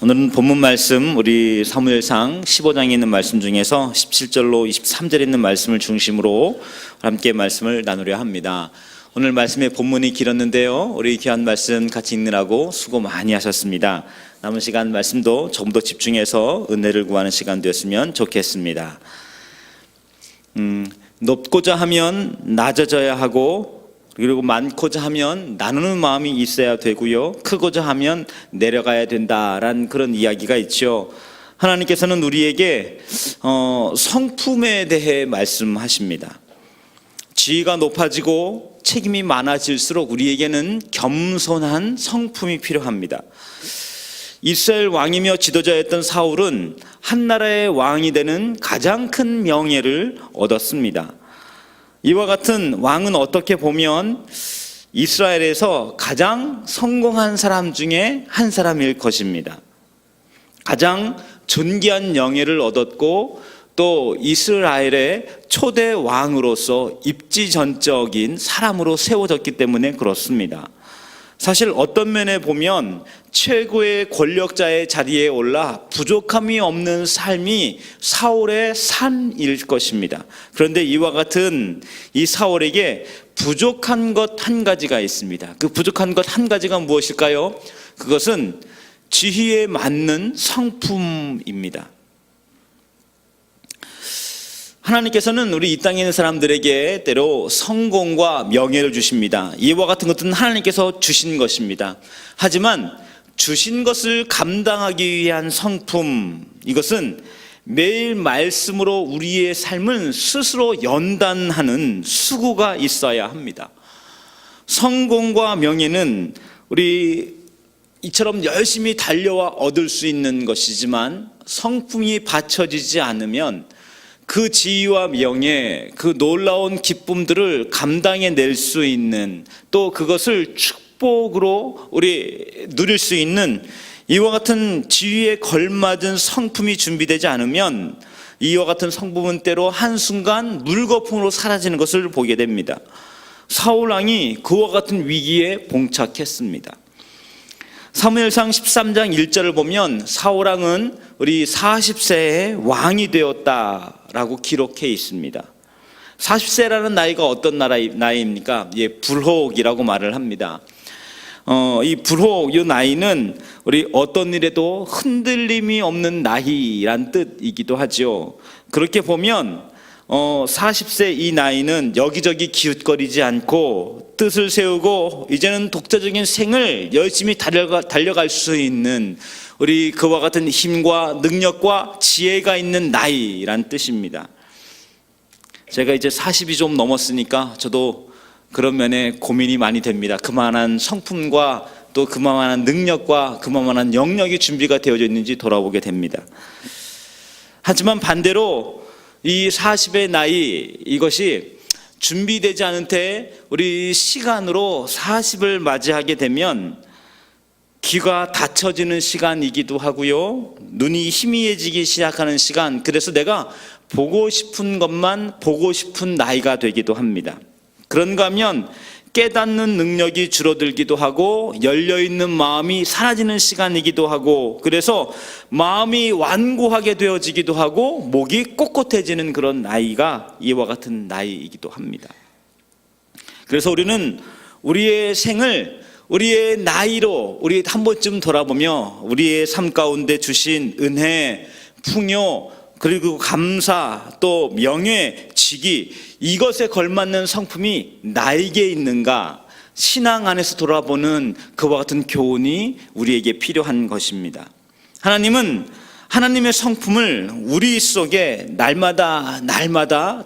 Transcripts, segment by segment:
오늘은 본문 말씀 우리 사무엘상 15장에 있는 말씀 중에서 17절로 23절에 있는 말씀을 중심으로 함께 말씀을 나누려 합니다. 오늘 말씀의 본문이 길었는데요, 우리 귀한 말씀 같이 읽느라고 수고 많이 하셨습니다. 남은 시간 말씀도 조금 더 집중해서 은혜를 구하는 시간 되었으면 좋겠습니다. 높고자 하면 낮아져야 하고, 그리고 많고자 하면 나누는 마음이 있어야 되고요, 크고자 하면 내려가야 된다라는 그런 이야기가 있죠. 하나님께서는 우리에게 성품에 대해 말씀하십니다. 지위가 높아지고 책임이 많아질수록 우리에게는 겸손한 성품이 필요합니다. 이스라엘 왕이며 지도자였던 사울은 한 나라의 왕이 되는 가장 큰 명예를 얻었습니다. 이와 같은 왕은 어떻게 보면 이스라엘에서 가장 성공한 사람 중에 한 사람일 것입니다. 가장 존귀한 명예를 얻었고, 또 이스라엘의 초대 왕으로서 입지전적인 사람으로 세워졌기 때문에 그렇습니다. 사실 어떤 면에 보면 최고의 권력자의 자리에 올라 부족함이 없는 삶이 사울의 산일 것입니다. 그런데 이와 같은 이 사울에게 부족한 것 한 가지가 있습니다. 그 부족한 것 한 가지가 무엇일까요? 그것은 지위에 맞는 성품입니다. 하나님께서는 우리 이 땅에 있는 사람들에게 때로 성공과 명예를 주십니다. 이와 같은 것들은 하나님께서 주신 것입니다. 하지만 주신 것을 감당하기 위한 성품, 이것은 매일 말씀으로 우리의 삶을 스스로 연단하는 수고가 있어야 합니다. 성공과 명예는 우리 이처럼 열심히 달려와 얻을 수 있는 것이지만, 성품이 받쳐지지 않으면 그 지위와 명예, 그 놀라운 기쁨들을 감당해낼 수 있는, 또 그것을 축복으로 우리 누릴 수 있는 이와 같은 지위에 걸맞은 성품이 준비되지 않으면 이와 같은 성품은 때로 한순간 물거품으로 사라지는 것을 보게 됩니다. 사울 왕이 그와 같은 위기에 봉착했습니다. 사무엘상 13장 1절을 보면 사울 왕은 우리 40세에 왕이 되었다라고 기록해 있습니다. 40세라는 나이가 어떤 나이입니까? 불혹이라고 말을 합니다. 이 불혹, 이 나이는 우리 어떤 일에도 흔들림이 없는 나이란 뜻이기도 하죠. 그렇게 보면 40세 이 나이는 여기저기 기웃거리지 않고 뜻을 세우고 이제는 독자적인 생을 열심히 달려갈 수 있는 우리 그와 같은 힘과 능력과 지혜가 있는 나이란 뜻입니다. 제가 이제 40이 좀 넘었으니까 저도 그런 면에 고민이 많이 됩니다. 그만한 성품과 또 그만한 능력과 그만한 영역이 준비가 되어져 있는지 돌아보게 됩니다. 하지만 반대로 이 40의 나이, 이것이 준비되지 않은 때 우리 시간으로 40을 맞이하게 되면 귀가 닫혀지는 시간이기도 하고요, 눈이 희미해지기 시작하는 시간, 그래서 내가 보고 싶은 것만 보고 싶은 나이가 되기도 합니다. 그런가 하면 깨닫는 능력이 줄어들기도 하고 열려있는 마음이 사라지는 시간이기도 하고, 그래서 마음이 완고하게 되어지기도 하고 목이 꼿꼿해지는 그런 나이가 이와 같은 나이이기도 합니다. 그래서 우리는 우리의 생을 우리의 나이로 우리 한 번쯤 돌아보며 우리의 삶 가운데 주신 은혜, 풍요, 그리고 감사, 또 명예, 직위, 이것에 걸맞는 성품이 나에게 있는가, 신앙 안에서 돌아보는 그와 같은 교훈이 우리에게 필요한 것입니다. 하나님은 하나님의 성품을 우리 속에 날마다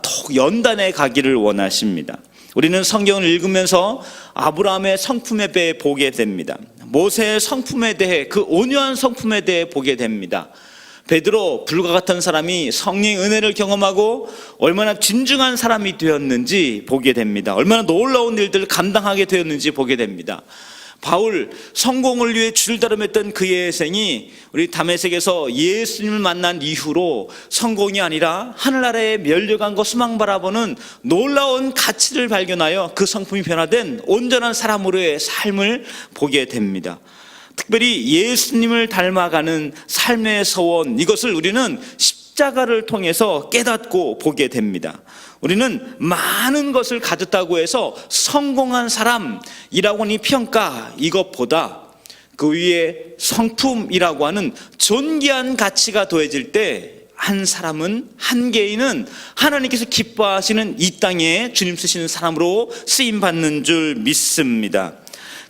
더욱 연단해 가기를 원하십니다. 우리는 성경을 읽으면서 아브라함의 성품에 대해 보게 됩니다. 모세의 성품에 대해, 그 온유한 성품에 대해 보게 됩니다. 베드로, 불과 같은 사람이 성령의 은혜를 경험하고 얼마나 진중한 사람이 되었는지 보게 됩니다. 얼마나 놀라운 일들을 감당하게 되었는지 보게 됩니다. 바울, 성공을 위해 줄다름했던 그의 생이 우리 다메섹에서 예수님을 만난 이후로 성공이 아니라 하늘나라에 멸려간 소망 바라보는 놀라운 가치를 발견하여 그 성품이 변화된 온전한 사람으로의 삶을 보게 됩니다. 특별히 예수님을 닮아가는 삶의 서원, 이것을 우리는 십자가를 통해서 깨닫고 보게 됩니다. 우리는 많은 것을 가졌다고 해서 성공한 사람이라고 하는 평가, 이것보다 그 위에 성품이라고 하는 존귀한 가치가 더해질 때 한 사람은, 한 개인은 하나님께서 기뻐하시는 이 땅에 주님 쓰시는 사람으로 쓰임받는 줄 믿습니다.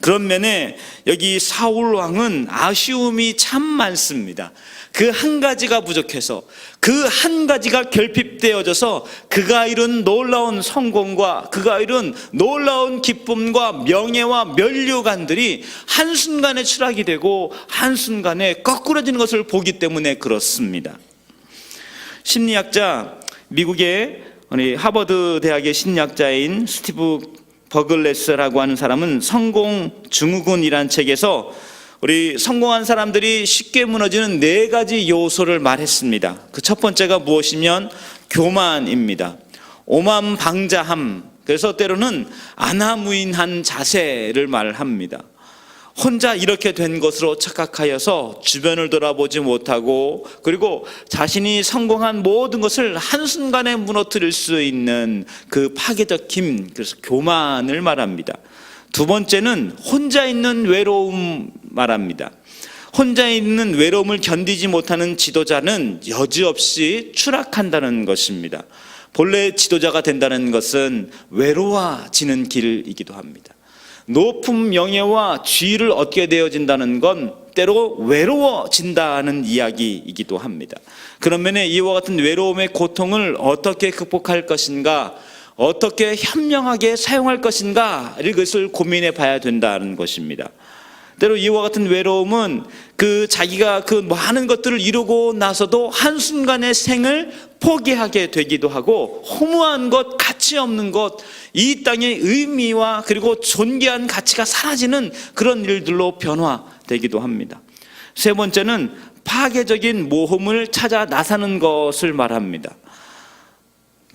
그런 면에 여기 사울 왕은 아쉬움이 참 많습니다. 그 한 가지가 부족해서, 그 한 가지가 결핍되어져서 그가 이룬 놀라운 성공과 그가 이룬 놀라운 기쁨과 명예와 면류관들이 한순간에 추락이 되고 한순간에 거꾸러지는 것을 보기 때문에 그렇습니다. 심리학자, 미국의 하버드 대학의 심리학자인 스티브 버글레스라고 하는 사람은 성공 증후군이라는 책에서 우리 성공한 사람들이 쉽게 무너지는 4가지 요소를 말했습니다. 그 첫 번째가 무엇이면 교만입니다. 오만방자함, 그래서 때로는 안하무인한 자세를 말합니다. 혼자 이렇게 된 것으로 착각하여서 주변을 돌아보지 못하고, 그리고 자신이 성공한 모든 것을 한순간에 무너뜨릴 수 있는 그 파괴적 힘, 그래서 교만을 말합니다. 두 번째는 혼자 있는 외로움 말합니다. 혼자 있는 외로움을 견디지 못하는 지도자는 여지없이 추락한다는 것입니다. 본래 지도자가 된다는 것은 외로워지는 길이기도 합니다. 높은 명예와 지위를 얻게 되어진다는 건 때로 외로워진다는 이야기이기도 합니다. 그런 면에 이와 같은 외로움의 고통을 어떻게 극복할 것인가, 어떻게 현명하게 사용할 것인가, 이것을 고민해 봐야 된다는 것입니다. 때로 이와 같은 외로움은 자기가 그 많은 것들을 이루고 나서도 한순간에 생을 포기하게 되기도 하고, 허무한 것, 가치 없는 것, 이 땅의 의미와 그리고 존귀한 가치가 사라지는 그런 일들로 변화되기도 합니다. 세 번째는 파괴적인 모험을 찾아 나서는 것을 말합니다.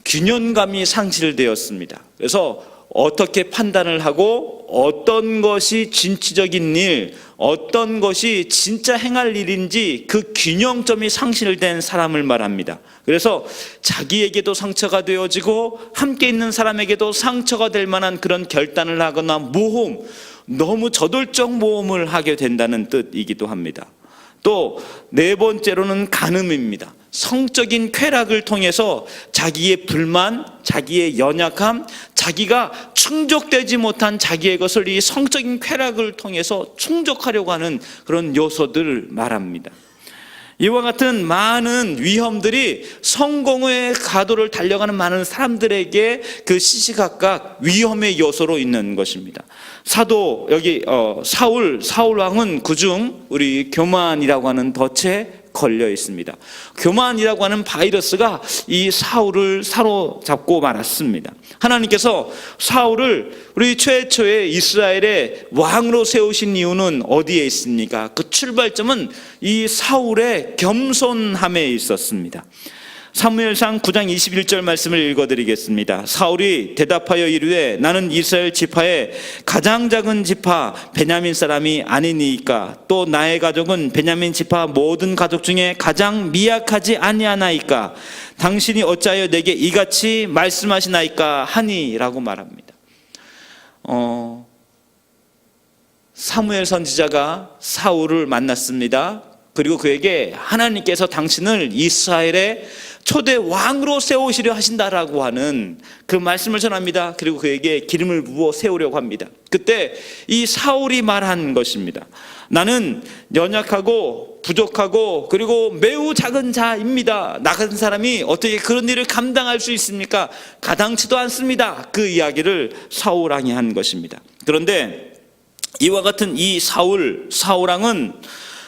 균형감이 상실되었습니다. 그래서 어떻게 판단을 하고 어떤 것이 진취적인 일, 어떤 것이 진짜 행할 일인지 그 균형점이 상실된 사람을 말합니다. 그래서 자기에게도 상처가 되어지고 함께 있는 사람에게도 상처가 될 만한 그런 결단을 하거나 모험, 너무 저돌적 모험을 하게 된다는 뜻이기도 합니다. 또 네 번째로는 간음입니다. 성적인 쾌락을 통해서 자기의 불만, 자기의 연약함, 자기가 충족되지 못한 자기의 것을 이 성적인 쾌락을 통해서 충족하려고 하는 그런 요소들을 말합니다. 이와 같은 많은 위험들이 성공의 가도를 달려가는 많은 사람들에게 그 시시각각 위험의 요소로 있는 것입니다. 사도 여기 사울 왕은 그중 우리 교만이라고 하는 덫에 걸려 있습니다. 교만이라고 하는 바이러스가 이 사울을 사로잡고 말았습니다. 하나님께서 사울을 우리 최초의 이스라엘의 왕으로 세우신 이유는 어디에 있습니까? 그 출발점은 이 사울의 겸손함에 있었습니다. 사무엘상 9장 21절 말씀을 읽어드리겠습니다. 사울이 대답하여 이르되 나는 이스라엘 지파의 가장 작은 지파 베냐민 사람이 아니니이까, 또 나의 가족은 베냐민 지파 모든 가족 중에 가장 미약하지 아니하나이까, 당신이 어찌하여 내게 이같이 말씀하시나이까 하니라고 말합니다. 사무엘 선지자가 사울을 만났습니다. 그리고 그에게 하나님께서 당신을 이스라엘의 초대 왕으로 세우시려 하신다라고 하는 그 말씀을 전합니다. 그리고 그에게 기름을 부어 세우려고 합니다. 그때 이 사울이 말한 것입니다. 나는 연약하고 부족하고 그리고 매우 작은 자입니다. 나 같은 사람이 어떻게 그런 일을 감당할 수 있습니까? 가당치도 않습니다. 그 이야기를 사울 왕이 한 것입니다. 그런데 이와 같은 이 사울 왕은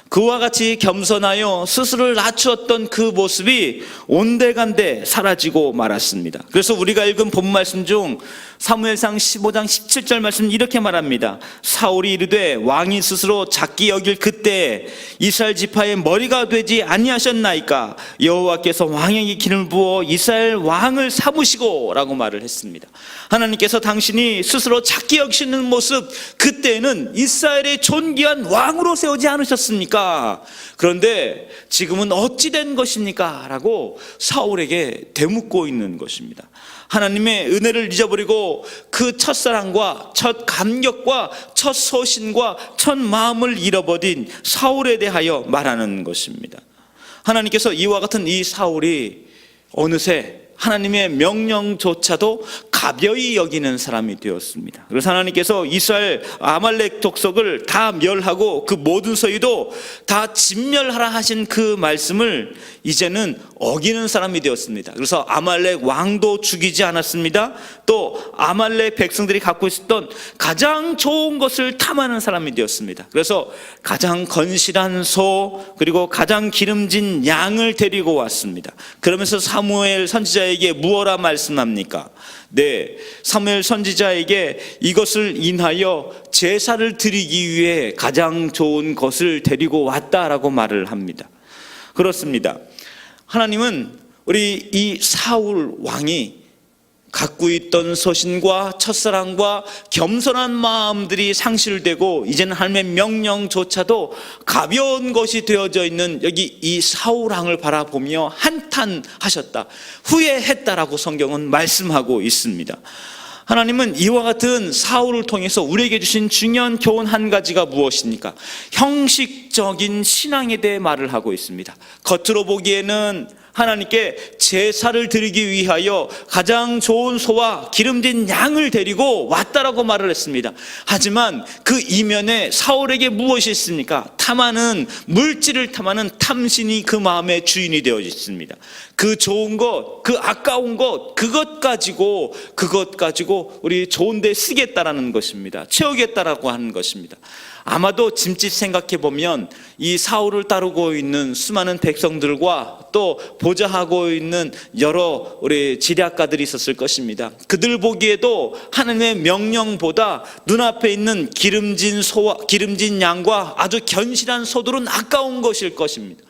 그와 같이 겸손하여 스스로를 낮추었던 그 모습이 온데간데 사라지고 말았습니다. 그래서 우리가 읽은 본 말씀 중 사무엘상 15장 17절 말씀 이렇게 말합니다. 사울이 이르되 왕이 스스로 작게 여길 그때 이스라엘 지파의 머리가 되지 아니하셨나이까? 여호와께서 왕에게 기름을 부어 이스라엘 왕을 삼으시고 라고 말을 했습니다. 하나님께서 당신이 스스로 작게 여기시는 모습, 그때는 이스라엘의 존귀한 왕으로 세우지 않으셨습니까? 그런데 지금은 어찌 된 것입니까? 라고 사울에게 되묻고 있는 것입니다. 하나님의 은혜를 잊어버리고 그 첫사랑과 첫 감격과 첫 소신과 첫 마음을 잃어버린 사울에 대하여 말하는 것입니다. 하나님께서 이와 같은 이 사울이 어느새 하나님의 명령조차도 가벼이 여기는 사람이 되었습니다. 그래서 하나님께서 이스라엘 아말렉 족속을 다 멸하고 그 모든 소유도 다 진멸하라 하신 그 말씀을 이제는 어기는 사람이 되었습니다. 그래서 아말렉 왕도 죽이지 않았습니다. 또 아말렉 백성들이 갖고 있었던 가장 좋은 것을 탐하는 사람이 되었습니다. 그래서 가장 건실한 소 그리고 가장 기름진 양을 데리고 왔습니다. 그러면서 사무엘 선지자에게 무엇라 말씀합니까? 네, 사무엘 선지자에게 이것을 인하여 제사를 드리기 위해 가장 좋은 것을 데리고 왔다라고 말을 합니다. 그렇습니다. 하나님은 우리 이 사울 왕이 갖고 있던 소신과 첫사랑과 겸손한 마음들이 상실되고 이제는 하나님의 명령조차도 가벼운 것이 되어져 있는 여기 이 사울 왕을 바라보며 한탄하셨다, 후회했다라고 성경은 말씀하고 있습니다. 하나님은 이와 같은 사울을 통해서 우리에게 주신 중요한 교훈 한 가지가 무엇입니까? 형식적인 신앙에 대해 말을 하고 있습니다. 겉으로 보기에는 하나님께 제사를 드리기 위하여 가장 좋은 소와 기름진 양을 데리고 왔다라고 말을 했습니다. 하지만 그 이면에 사울에게 무엇이 있습니까? 탐하는, 물질을 탐하는 탐신이 그 마음의 주인이 되어 있습니다. 그 좋은 것, 그 아까운 것, 그것 가지고 우리 좋은 데 쓰겠다라는 것입니다. 채우겠다라고 하는 것입니다. 아마도 짐짓 생각해 보면 이 사울을 따르고 있는 수많은 백성들과 또 보좌하고 있는 여러 우리 지략가들이 있었을 것입니다. 그들 보기에도 하나님의 명령보다 눈앞에 있는 기름진 소와 기름진 양과 아주 견실한 소들은 아까운 것일 것입니다.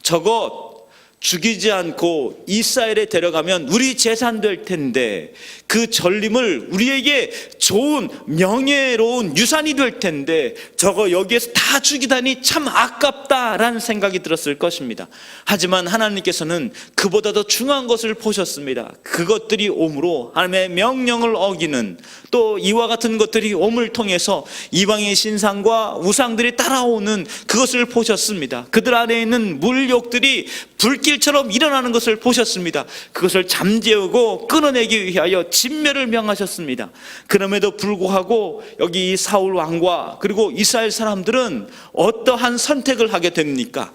저것 죽이지 않고 이스라엘에 데려가면 우리 재산 될 텐데, 그 전림을 우리에게 좋은 명예로운 유산이 될 텐데 저거 여기에서 다 죽이다니 참 아깝다라는 생각이 들었을 것입니다. 하지만 하나님께서는 그보다 더 중요한 것을 보셨습니다. 그것들이 옴으로 하나님의 명령을 어기는, 또 이와 같은 것들이 옴을 통해서 이방의 신상과 우상들이 따라오는 그것을 보셨습니다. 그들 안에 있는 물욕들이 불길처럼 일어나는 것을 보셨습니다. 그것을 잠재우고 끊어내기 위하여 진멸을 명하셨습니다. 그럼에도 불구하고 여기 이 사울 왕과 그리고 이스라엘 사람들은 어떠한 선택을 하게 됩니까?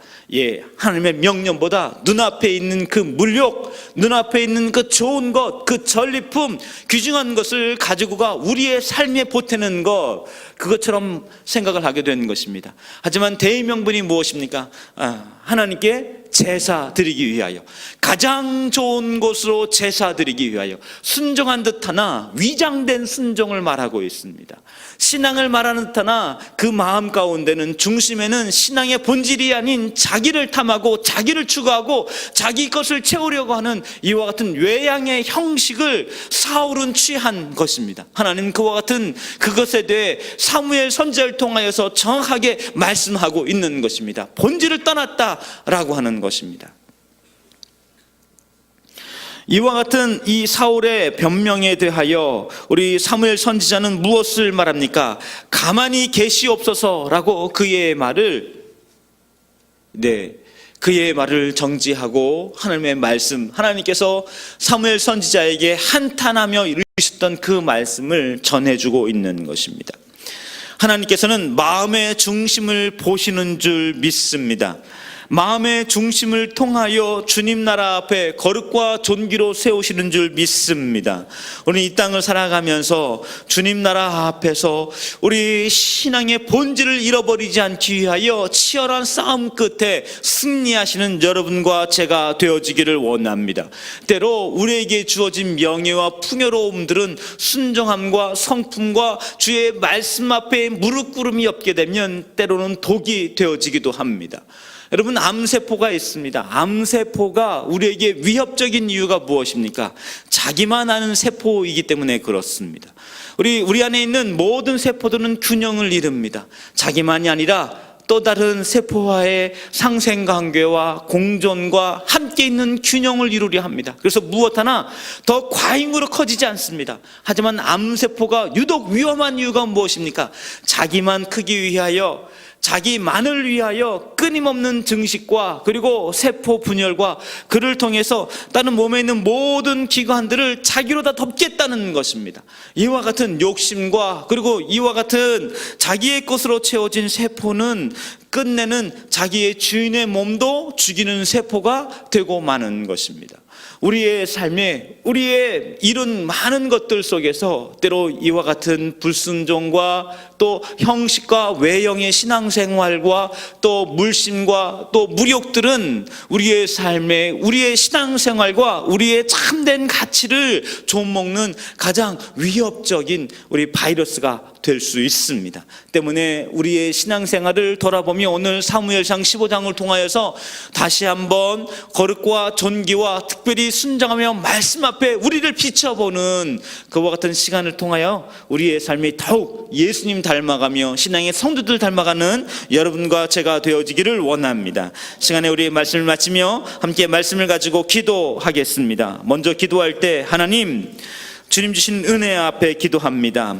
하나님의 명령보다 눈앞에 있는 그 물욕, 눈앞에 있는 그 좋은 것, 그 전리품, 귀중한 것을 가지고가 우리의 삶에 보태는 것, 그것처럼 생각을 하게 되는 것입니다. 하지만 대의명분이 무엇입니까? 하나님께 제사 드리기 위하여, 가장 좋은 곳으로 제사 드리기 위하여 순종한 듯하나 위장된 순종을 말하고 있습니다. 신앙을 말하는 듯하나 그 마음 가운데는, 중심에는 신앙의 본질이 아닌 자기를 탐하고 자기를 추구하고 자기 것을 채우려고 하는 이와 같은 외양의 형식을 사울은 취한 것입니다. 하나님 그와 같은 그것에 대해 사무엘 선지자를 통하여서 정확하게 말씀하고 있는 것입니다. 본질을 떠났다라고 하는 것입니다. 이와 같은 이 사울의 변명에 대하여 우리 사무엘 선지자는 무엇을 말합니까? 가만히 계시옵소서라고 그의 말을 정지하고 하나님의 말씀, 하나님께서 사무엘 선지자에게 한탄하며 이루셨던 그 말씀을 전해주고 있는 것입니다. 하나님께서는 마음의 중심을 보시는 줄 믿습니다. 마음의 중심을 통하여 주님 나라 앞에 거룩과 존귀로 세우시는 줄 믿습니다. 우리 이 땅을 살아가면서 주님 나라 앞에서 우리 신앙의 본질을 잃어버리지 않기 위하여 치열한 싸움 끝에 승리하시는 여러분과 제가 되어지기를 원합니다. 때로 우리에게 주어진 명예와 풍요로움들은 순종함과 성품과 주의 말씀 앞에 무릎 꿇음이 없게 되면 때로는 독이 되어지기도 합니다. 여러분, 암세포가 있습니다. 암세포가 우리에게 위협적인 이유가 무엇입니까? 자기만 아는 세포이기 때문에 그렇습니다. 우리 안에 있는 모든 세포들은 균형을 이룹니다. 자기만이 아니라 또 다른 세포와의 상생관계와 공존과 함께 있는 균형을 이루려 합니다. 그래서 무엇 하나 더 과잉으로 커지지 않습니다. 하지만 암세포가 유독 위험한 이유가 무엇입니까? 자기만 크기 위하여, 자기만을 위하여 끊임없는 증식과 그리고 세포 분열과 그를 통해서 다른 몸에 있는 모든 기관들을 자기로 다 덮겠다는 것입니다. 이와 같은 욕심과 그리고 이와 같은 자기의 것으로 채워진 세포는 끝내는 자기의 주인의 몸도 죽이는 세포가 되고 마는 것입니다. 우리의 삶에 우리의 이런 많은 것들 속에서 때로 이와 같은 불순종과 또 형식과 외형의 신앙생활과 또 물심과 또 무력들은 우리의 삶에 우리의 신앙생활과 우리의 참된 가치를 좀먹는 가장 위협적인 우리 바이러스가 될 수 있습니다. 때문에 우리의 신앙생활을 돌아보며 오늘 사무엘상 15장을 통하여서 다시 한번 거룩과 존귀와 특별히 순종하며 말씀 앞에 우리를 비춰보는 그와 같은 시간을 통하여 우리의 삶이 더욱 예수님 닮아가며 신앙의 성도들 닮아가는 여러분과 제가 되어지기를 원합니다. 시간에 우리의 말씀을 마치며 함께 말씀을 가지고 기도하겠습니다. 먼저 기도할 때 하나님, 주님 주신 은혜 앞에 기도합니다.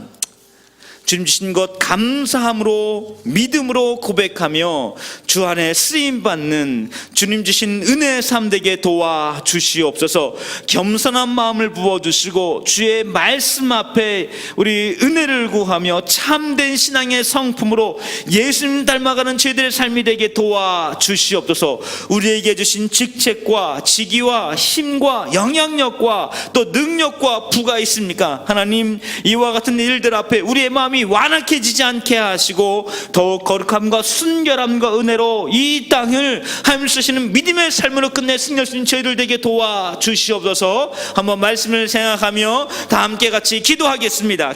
주님 주신 것 감사함으로 믿음으로 고백하며 주 안에 쓰임받는 주님 주신 은혜의 삶 되게 도와주시옵소서. 겸손한 마음을 부어주시고 주의 말씀 앞에 우리 은혜를 구하며 참된 신앙의 성품으로 예수님 닮아가는 저희들의 삶이 되게 도와주시옵소서. 우리에게 주신 직책과 직위와 힘과 영향력과 또 능력과 부가 있습니까? 하나님, 이와 같은 일들 앞에 우리의 마음이 완악해지지 않게 하시고 더욱 거룩함과 순결함과 은혜로 이 땅을 하나님 쓰시는 믿음의 삶으로 끝내 승리할 수 있는 저희들 되게 도와주시옵소서. 한번 말씀을 생각하며 다 함께 같이 기도하겠습니다.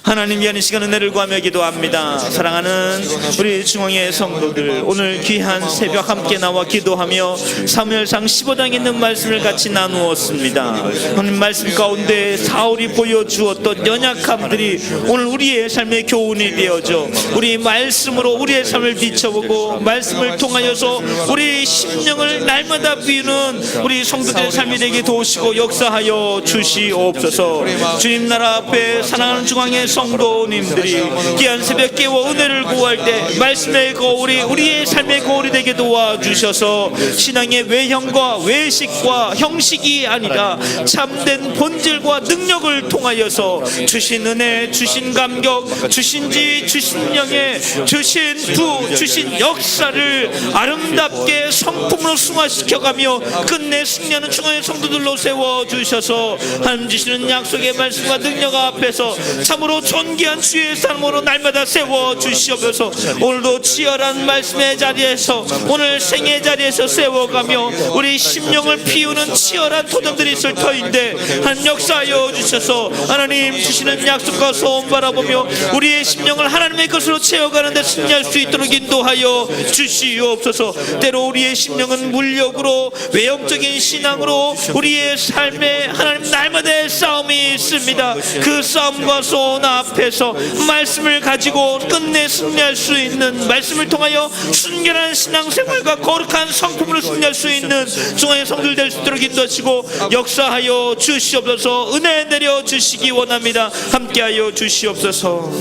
하나님, 위한 이 시간 은혜를 구하며 기도합니다. 사랑하는 우리 중앙의 성도들, 오늘 귀한 새벽 함께 나와 기도하며 사무엘상 15장에 있는 말씀을 같이 나누었습니다. 오늘 말씀 가운데 사울이 보여주었던 연약함들이 오늘 우리의 삶의 교훈이 되어져 우리 말씀으로 우리의 삶을 비춰보고 말씀을 통하여서 우리 심령을 날마다 비우는 우리 성도들의 삶이 되게 도우시고 역사하여 주시옵소서. 주님 나라 앞에 사랑하는 중앙의 성도님들이 귀한 새벽 깨워 은혜를 구할 때 말씀의 거울이 우리의 삶의 거울이 되게 도와주셔서 신앙의 외형과 외식과 형식이 아니라 참된 본질과 능력을 통하여서 주신 은혜, 주신 감격, 주신 지, 주신 영예, 주신 부, 주신 역사를 아름답게 성품으로 승화시켜가며 끝내 승리하는 중앙의 성도들로 세워주셔서 하나님 주시는 약속의 말씀과 능력 앞에서 참으로 존귀한 주의 삶으로 날마다 세워주시옵소서. 오늘도 치열한 말씀의 자리에서 오늘 생의 자리에서 세워가며 우리 심령을 피우는 치열한 도전들이 있을 터인데 한 역사하여 주셔서 하나님 주시는 약속과 소원 바라보며 우리의 심령을 하나님의 것으로 채워가는 데 승리할 수 있도록 인도하여 주시옵소서. 때로 우리의 심령은 물력으로 외형적인 신앙으로 우리의 삶에 하나님 날마다의 싸움이 있습니다. 그 싸움과 소원 앞에서 말씀을 가지고 끝내 승리할 수 있는 말씀을 통하여 순결한 신앙생활과 거룩한 성품으로 승리할 수 있는 중앙의 성도들 될 수 있도록 인도하시고 역사하여 주시옵소서. 은혜 내려 주시기 원합니다. 함께하여 주시옵소서.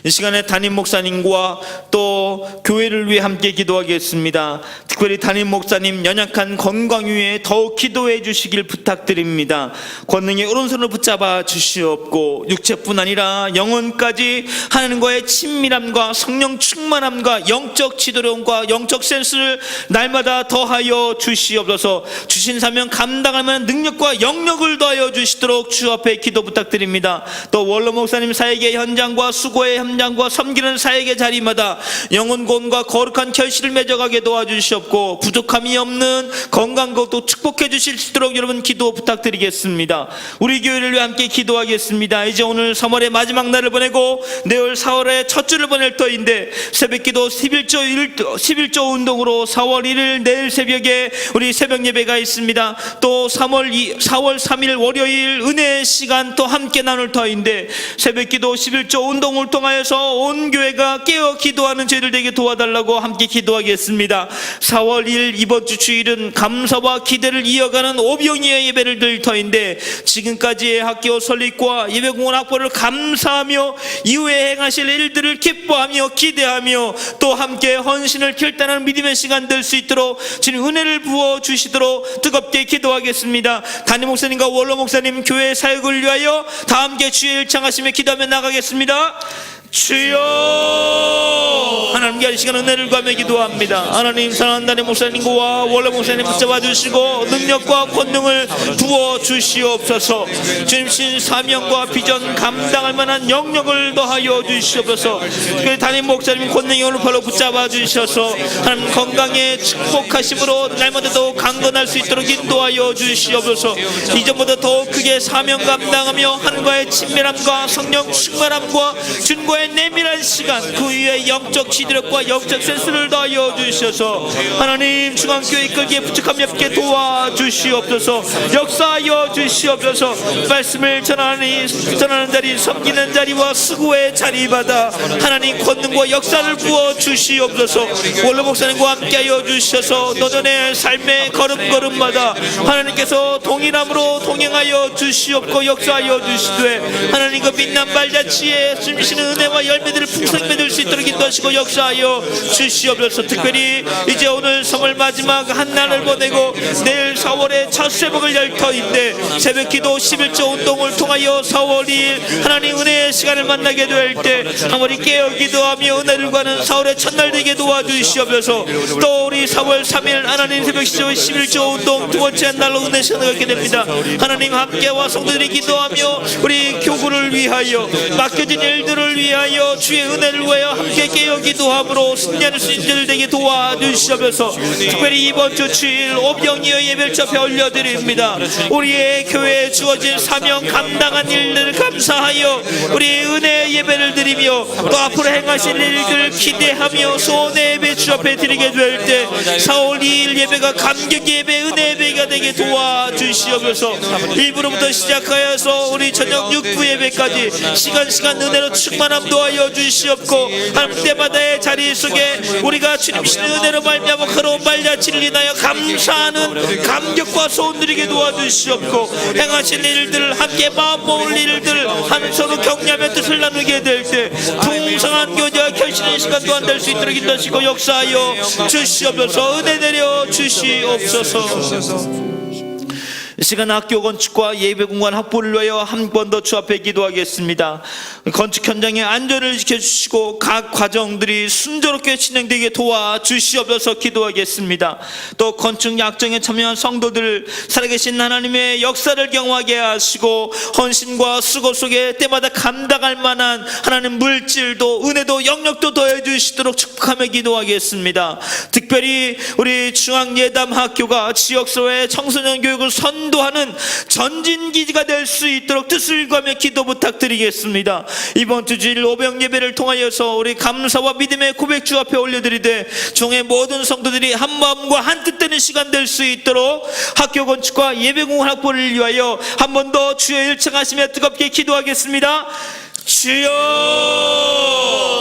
이 시간에 담임 목사님과 또 교회를 위해 함께 기도하겠습니다. 특별히 담임 목사님 연약한 건강 위에 더욱 기도해 주시길 부탁드립니다. 권능의 오른손을 붙잡아 주시옵고 육체뿐 아니라 영혼까지 하나님과의 친밀함과 성령 충만함과 영적 지도력과 영적 센스를 날마다 더하여 주시옵소서. 주신 사명 감당할 만한 능력과 영역을 더하여 주시도록 주 앞에 기도 부탁드립니다. 또 원로 목사님 사역의 현장과 수고의 현장과 섬기는 사역의 자리마다 영혼권과 거룩한 결실을 맺어가게 도와주시옵고 부족함이 없는 건강도 축복해 주실 수 있도록 여러분 기도 부탁드리겠습니다. 우리 교회를 위해 함께 기도하겠습니다. 이제 오늘 3월의 마지막 날을 보내고 내일 4월의 첫 주를 보낼 터인데 새벽기도 11조 운동으로 4월 1일 내일 새벽에 우리 새벽 예배가 있습니다. 또 4월 3일 월요일 은혜의 시간 또 함께 나눌 터인데 새벽기도 11조 운동을 통하여서 온 교회가 깨어 기도하는 저희들 되게 도와달라고 함께 기도하겠습니다. 4월 1일 이번 주 주일은 감사와 기대를 이어가는 오병이의 예배를 드릴 터인데 지금까지의 학교 설립과 예배공헌 확보를 감사하며 이후에 행하실 일들을 기뻐하며 기대하며 또 함께 헌신을 결단하는 믿음의 시간 될 수 있도록 주님 은혜를 부어주시도록 뜨겁게 기도하겠습니다. 담임 목사님과 원로 목사님 교회 사역을 위하여 다 함께 주의 일창하시며 기도하며 나가겠습니다. 주여, 하나님께 이 시간 은혜를 구하며 기도합니다. 하나님 사랑하는 담임 목사님과 원로 목사님 붙잡아 주시고 능력과 권능을 부어 주시옵소서. 주님 신 사명과 비전 감당할 만한 영역을 더하여 주시옵소서. 특별히 담임 목사님 권능의 오른팔로 붙잡아 주셔서 하나님 건강에 축복하심으로 날마다 더 강건할 수 있도록 인도하여 주시옵소서. 이전보다 더 크게 사명 감당하며 하나님과의 친밀함과 성령 충만함과 주님과의 내밀한 시간 그 위에 영적 지도력과 영적 센스를 더하여 주셔서 하나님 중앙교회 이끌기에 부족함이 없게 도와주시옵소서. 역사하여 주시옵소서. 말씀을 전하는 자리 섬기는 자리와 수고의 자리마다 하나님 권능과 역사를 부어 주시옵소서. 원로 목사님과 함께하여 주셔서 너전의 삶의 걸음걸음마다 하나님께서 동일함으로 동행하여 주시옵고 역사하여 주시되 하나님 그 빛난 발자취에 숨쉬는 은혜와 열매들을 풍성히 맺을 수 있도록 인도하시고 역사하여 주시옵소서. 특별히 이제 오늘 3월 마지막 한 날을 보내고 내일 4월의 첫 새벽을 열 터인데 새벽기도 11조 운동을 통하여 4월 2일 하나님 은혜의 시간을 만나게 될 때 아무리 깨어 기도하며 은혜를 구하는 4월의 첫날 되게 도와주시옵소서. 또 우리 4월 3일 하나님 새벽기도 11조 운동 두 번째 날로 은혜 시간을 갖게 됩니다. 하나님 함께와 성도들이 기도하며 우리 교구를 위하여 맡겨진 일들을 위하여 주의 은혜를 위하여 함께 깨어 기도함으로 승리할 수 있는 되게 도와주시옵소서. 특별히 이번 주 주일 오병이어 예배를 접해 올려드립니다. 우리의 교회에 주어진 사명 감당한 일들을 감사하여 우리 은혜의 예배를 드리며 또 앞으로 행하실 일들을 기대하며 소원의 예배 주 앞에 드리게 될 때 4월 2일 예배가 감격 예배 은혜 예배가 되게 도와주시옵소서. 1부로부터 시작하여서 우리 저녁 6부 예배까지 시간 은혜로 충만함 도하여 주시옵고 하나님 때마다의 자리 속에 우리가 주님 신의 은혜로 말미암아 크로운 발자취를 인하여 감사하는 감격과 소원 드리게 도와주시옵고 행하신 일들을 함께 마음 모을 일들을 하면서도 격려하며 뜻을 나누게 될 때 풍성한 교제와 결신의 시간 또한 될 수 있도록 인도하시고 역사하여 주시옵소서. 은혜 내려 주시옵소서. 이 시간 학교 건축과 예배공간 확보를 위하여 한 번 더 주 앞에 기도하겠습니다. 건축 현장의 안전을 지켜주시고 각 과정들이 순조롭게 진행되게 도와주시옵소서 기도하겠습니다. 또 건축 약정에 참여한 성도들 살아계신 하나님의 역사를 경험하게 하시고 헌신과 수고 속에 때마다 감당할 만한 하나님 물질도 은혜도 영역도 더해주시도록 축복하며 기도하겠습니다. 특별히 우리 중앙예담학교가 지역사회 청소년 교육을 선도하는 전진기지가 될 수 있도록 뜻을 구하며 기도 부탁드리겠습니다. 이번 주 주일 오병 예배를 통하여서 우리 감사와 믿음의 고백 주 앞에 올려드리되 종의 모든 성도들이 한 마음과 한 뜻 되는 시간 될 수 있도록 학교 건축과 예배공헌 확보를 위하여 한 번 더 주의 일청하시며 뜨겁게 기도하겠습니다. 주여,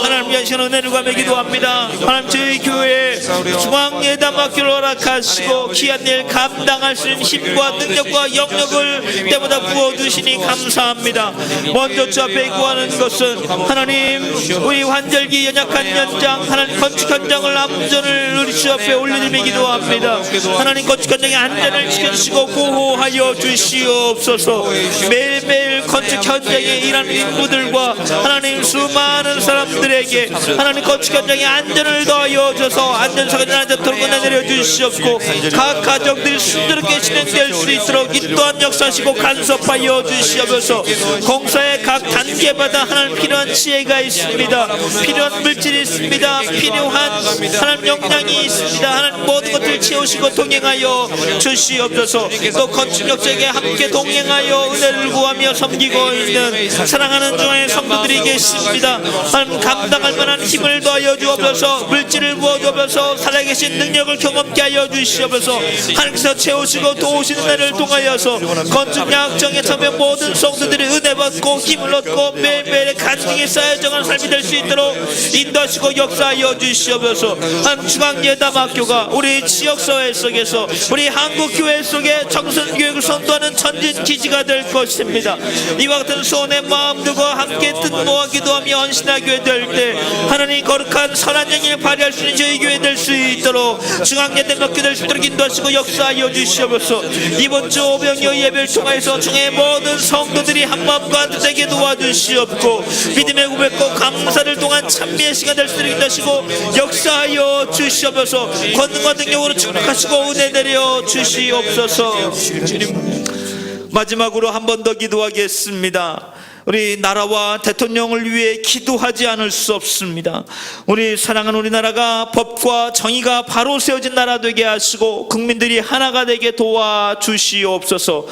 하나님 하나님 위한 시간 은혜를 구하며 기도합니다. 하나님 저희 교회 중앙예담학교를 허락하시고 귀한 일 감당할 수 있는 힘과 능력과 영역을 때마다 부어주시니 감사합니다. 먼저 주 앞에 구하는 것은 하나님 우리 환절기 연약한 현장 하나님 건축 현장을 안전을 우리 주 앞에 올려드리며 기도합니다. 하나님 건축 현장의 안전을 지켜주시고 보호하여 주시옵소서. 매일매일 건축 현장에 일하는 인부들과 하나님 수많은 사람들에게 하나님 건축 현장의 안전을 더하여 줘서 안전사가 일어나지 않도록 은혜 내려 주시옵고 각 가정들이 순조롭게 진행될 수 있도록 이 또한 역사하시고 간섭하여 주시옵소서. 공사의 각 단계마다 하나님 필요한 지혜가 있습니다. 필요한 물질이 있습니다. 필요한 하나님 역량이 있습니다. 하나님 모든 것들을 채우시고 동행하여 주시옵소서. 또 건축 역사에 함께 동행하여 은혜를 구하며 섬기고 있는 사랑하는 중앙의 성도들이 계십니다. 하나님 감당할 만한 힘을 더하여 주옵소서. 물질을 부어 주옵소서. 살아계신 능력을 경험케 하여 주시옵소서. 하나님께서 채우시고 도우시는 은혜를 통하여서 건축 약정에 서면 모든 성도들이 은혜 받고 힘을 얻고 매일매일의 간증이 쌓여져가는 삶이 될 수 있도록 인도하시고 역사하여 주시옵소서. 한 중앙예담학교가 우리 지역사회 속에서 우리 한국교회 속에 청소년교육을 선도하는 천진기지가 될 것입니다. 이와 같은 소원의 마음들과 함께 뜻모아 기도하며 헌신하게 될 때 하나님 거룩한 선한 영을 발휘할 수 있는 저희 교회 될 수 있도록 중앙예담학교 될 수 있도록 인도하시고 역사하여 주시옵소서. 이번 주 오병이어 예배를 통해서 중에 모든 성도들이 한마음과 뜻에게 도와주시옵고 믿음의 고백과 감사를 통한 찬미의 시간 될 수 있도록 인도하시고 역사하여 주시옵소서. 권능과 능력으로 축복하시고 은혜 내려 주시옵소서. 마지막으로 한 번 더 기도하겠습니다. 우리 나라와 대통령을 위해 기도하지 않을 수 없습니다. 우리 사랑하는 우리나라가 법과 정의가 바로 세워진 나라 되게 하시고 국민들이 하나가 되게 도와주시옵소서.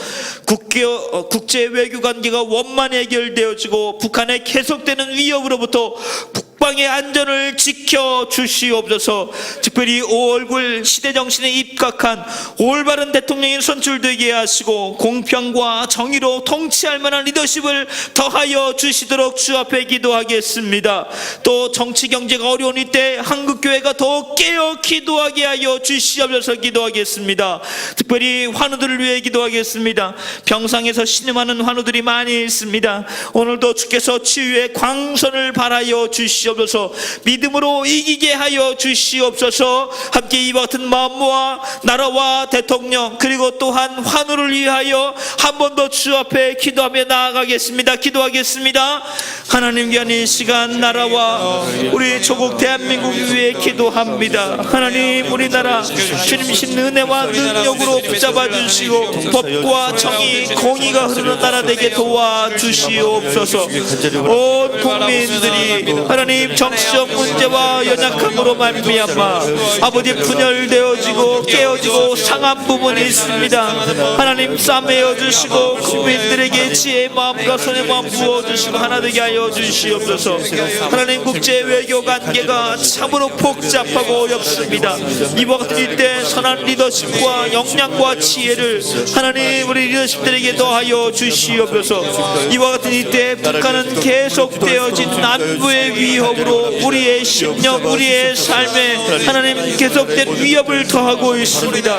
국제 외교 관계가 원만히 해결되어지고 북한의 계속되는 위협으로부터 국방의 안전을 지켜주시옵소서. 특별히 5월 9일 시대정신에 입각한 올바른 대통령이 선출되게 하시고 공평과 정의로 통치할 만한 리더십을 더하여 주시도록 주 앞에 기도하겠습니다. 또 정치 경제가 어려운 이때 한국교회가 더 깨어 기도하게 하여 주시옵소서. 기도하겠습니다. 특별히 환우들을 위해 기도하겠습니다. 병상에서 신음하는 환우들이 많이 있습니다. 오늘도 주께서 치유의 광선을 발하여 주시옵소서. 믿음으로 이기게 하여 주시옵소서. 함께 이와 같은 마음과 나라와 대통령 그리고 또한 환우를 위하여 한 번 더 주 앞에 기도하며 나아가겠습니다. 기도하겠습니다. 하나님 귀한 이 시간 나라와 우리 조국 대한민국 위해 기도합니다. 하나님 우리나라 주님신 은혜와 능력으로 붙잡아 주시고 법과 정의 공의가 흐르는 나라 되게 도와주시옵소서. 온 국민들이 하나님 정치적 문제와 연약함으로 말미암아 아버지 분열되어지고 깨어지고 상한 부분이 있습니다. 하나님 싸매어 주시고 국민들에게 지혜의 마음과 손의 마음 부어주시고 하나 되게 하여 주시옵소서. 하나님 국제 외교 관계가 참으로 복잡하고 어렵습니다. 이와 같은 이때 선한 리더십과 역량과 지혜를 하나님 우리 리더십들에게 더하여 주시옵소서. 이와 같은 이때 북한은 계속되어진 안보의 위협으로 우리의 심령 우리의 삶에 하나님 계속된 위협을 더하고 있습니다.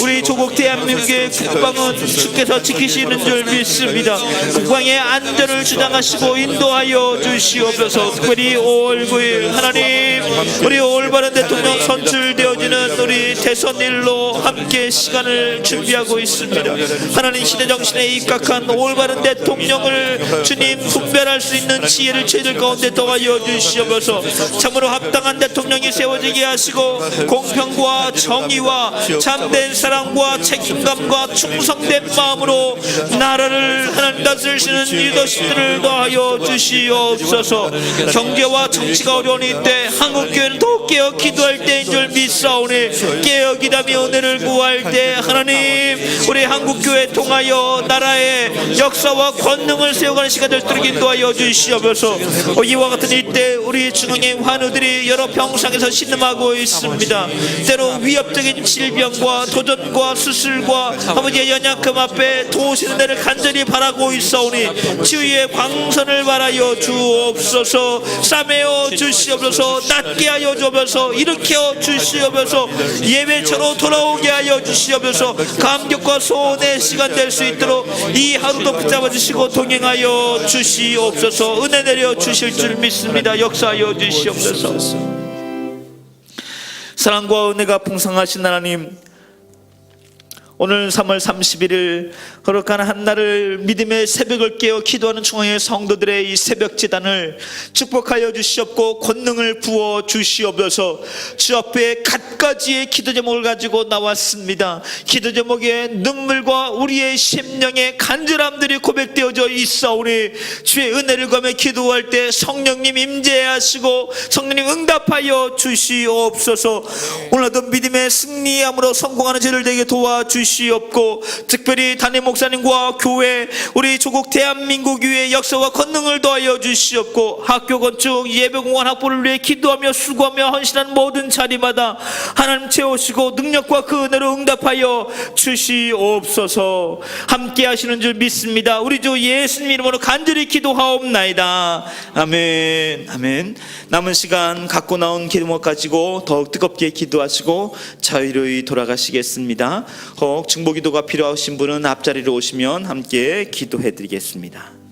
우리 조국 대한민국의 국방은 주께서 지키시는 줄 믿습니다. 국방의 안전을 주장하시고 인도하여 주시옵소서. 특별히 5월 9일 하나님 우리 올바른 대통령 선출되어지는 우리 대선 일로 함께 시간을 준비하고 있습니다. 하나님 시대정신에 입각한 올바른 대통령을 주님 분별할 수 있는 지혜를 저희들 가운데 더하여 주시옵소서. 참으로 합당한 대통령이 세워지게 하시고 공평과 정의와 참된 사랑과 책임감과 충성된 마음으로 나라를 하나님 다스리시는 리더십들을 더하여 주시옵소서. 경제와 정치가 어려운 이때 한국교회는 더 깨어 기도할 때인 줄 믿사오니 깨어 기다며 은혜를 구할 때 하나님 우리 한국교회 통하여 나라의 역사와 권능을 세워가는 시간 될 수 있도록 인도하여 주시옵소서. 이와 같은 이때 우리 중앙의 환우들이 여러 병상에서 신음하고 있습니다. 때로 위협적인 질병과 도전과 수술과 아버지의 연약함 앞에 도우시는 데를 간절히 바라고 있사오니 치유의 광선을 바라여 하여 주옵소서. 싸매어 주시옵소서. 낫게 하여 주옵소서. 일으켜 주시옵소서. 예배처로 돌아오게 하여 주시옵소서. 감격과 소원의 시간 될 수 있도록 이 하루도 붙잡아 주시고 동행하여 주시옵소서. 은혜 내려 주실 줄 믿습니다. 역사하여 주시옵소서. 사랑과 은혜가 풍성하신 하나님, 오늘 3월 31일 거룩한 한날을 믿음의 새벽을 깨어 기도하는 중앙의 성도들의 이 새벽 제단을 축복하여 주시옵고 권능을 부어 주시옵소서. 주 앞에 갖가지의 기도 제목을 가지고 나왔습니다. 기도 제목에 눈물과 우리의 심령의 간절함들이 고백되어져 있사오니 주의 은혜를 구하며 기도할 때 성령님 임재하시고 성령님 응답하여 주시옵소서. 오늘도 믿음의 승리함으로 성공하는 저를 되게 도와주시옵고, 특별히 담임 목사님과 교회, 우리 조국 대한민국 위에 역사와 권능을 더하여 주시옵고, 학교 건축 예배공원 확보를 위해 기도하며 수고하며 헌신한 모든 자리마다 하나님 채우시고 능력과 그 은혜로 응답하여 주시옵소서. 함께 하시는 줄 믿습니다. 우리 주 예수님 이름으로 간절히 기도하옵나이다. 아멘. 아멘. 남은 시간 갖고 나온 기도목 가지고 더욱 뜨겁게 기도하시고 자유로이 돌아가시겠습니다. 혹 중보기도가 필요하신 분은 앞자리로 오시면 함께 기도해 드리겠습니다.